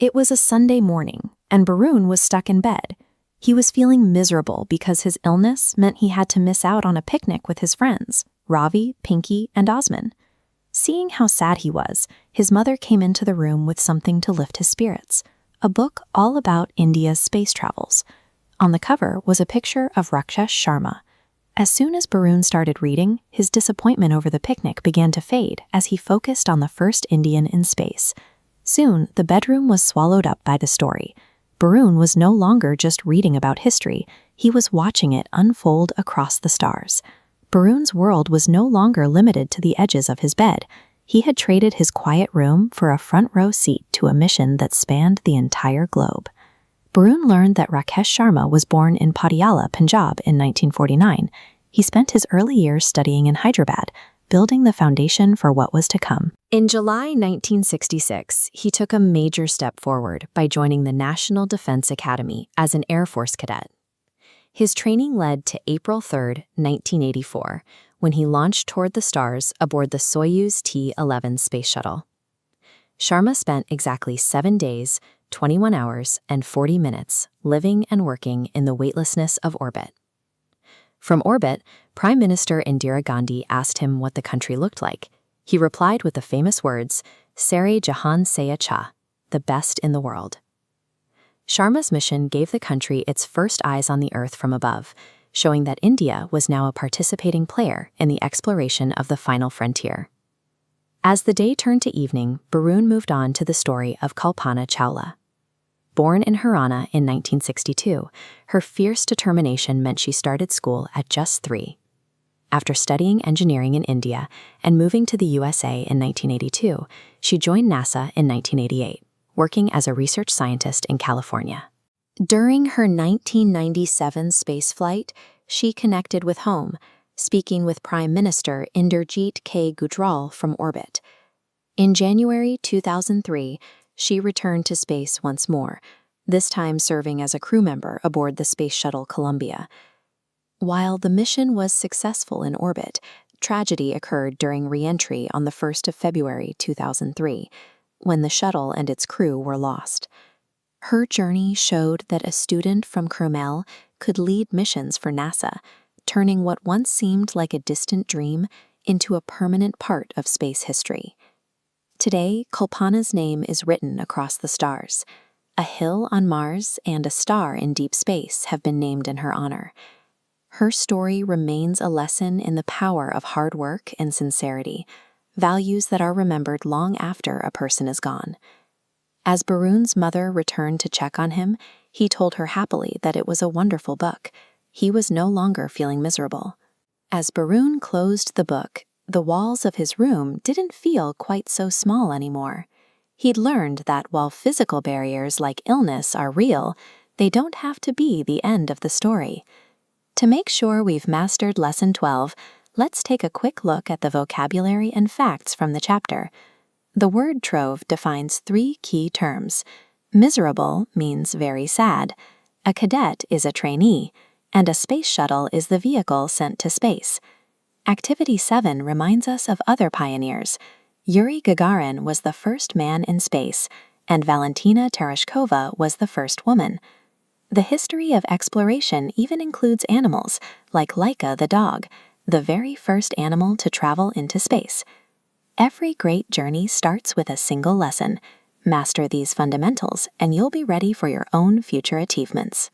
It was a Sunday morning, and Barun was stuck in bed. He was feeling miserable because his illness meant he had to miss out on a picnic with his friends, Ravi, Pinky, and Osman. Seeing how sad he was, his mother came into the room with something to lift his spirits, a book all about India's space travels. On the cover was a picture of Rakesh Sharma. As soon as Barun started reading, his disappointment over the picnic began to fade as he focused on the first Indian in space. Soon, the bedroom was swallowed up by the story. Barun was no longer just reading about history, he was watching it unfold across the stars. Barun's world was no longer limited to the edges of his bed. He had traded his quiet room for a front-row seat to a mission that spanned the entire globe. Barun learned that Rakesh Sharma was born in Patiala, Punjab in 1949. He spent his early years studying in Hyderabad, building the foundation for what was to come. In July 1966, he took a major step forward by joining the National Defense Academy as an Air Force cadet. His training led to April 3, 1984, when he launched toward the stars aboard the Soyuz T-11 space shuttle. Sharma spent exactly 7 days, 21 hours, and 40 minutes living and working in the weightlessness of orbit. From orbit, Prime Minister Indira Gandhi asked him what the country looked like. He replied with the famous words, "Sare Jahan Se Achcha," the best in the world. Sharma's mission gave the country its first eyes on the Earth from above, showing that India was now a participating player in the exploration of the final frontier. As the day turned to evening, Barun moved on to the story of Kalpana Chawla. Born in Haryana in 1962, her fierce determination meant she started school at just 3. After studying engineering in India and moving to the USA in 1982, she joined NASA in 1988. Working as a research scientist in California. During her 1997 spaceflight, she connected with home, speaking with Prime Minister Inderjeet K. Gujral from orbit. In January 2003, she returned to space once more, this time serving as a crew member aboard the Space Shuttle Columbia. While the mission was successful in orbit, tragedy occurred during re-entry on the 1st of February 2003, when the shuttle and its crew were lost. Her journey showed that a student from Kermel could lead missions for NASA, turning what once seemed like a distant dream into a permanent part of space history. Today, Kalpana's name is written across the stars. A hill on Mars and a star in deep space have been named in her honor. Her story remains a lesson in the power of hard work and sincerity, values that are remembered long after a person is gone. As Barun's mother returned to check on him, he told her happily that it was a wonderful book. He was no longer feeling miserable. As Barun closed the book, the walls of his room didn't feel quite so small anymore. He'd learned that while physical barriers like illness are real, they don't have to be the end of the story. To make sure we've mastered Lesson 12, let's take a quick look at the vocabulary and facts from the chapter. The word Trove defines 3 key terms. Miserable means very sad, a cadet is a trainee, and a space shuttle is the vehicle sent to space. Activity 7 reminds us of other pioneers. Yuri Gagarin was the first man in space, and Valentina Tereshkova was the first woman. The history of exploration even includes animals, like Laika the dog, the very first animal to travel into space. Every great journey starts with a single lesson. Master these fundamentals, and you'll be ready for your own future achievements.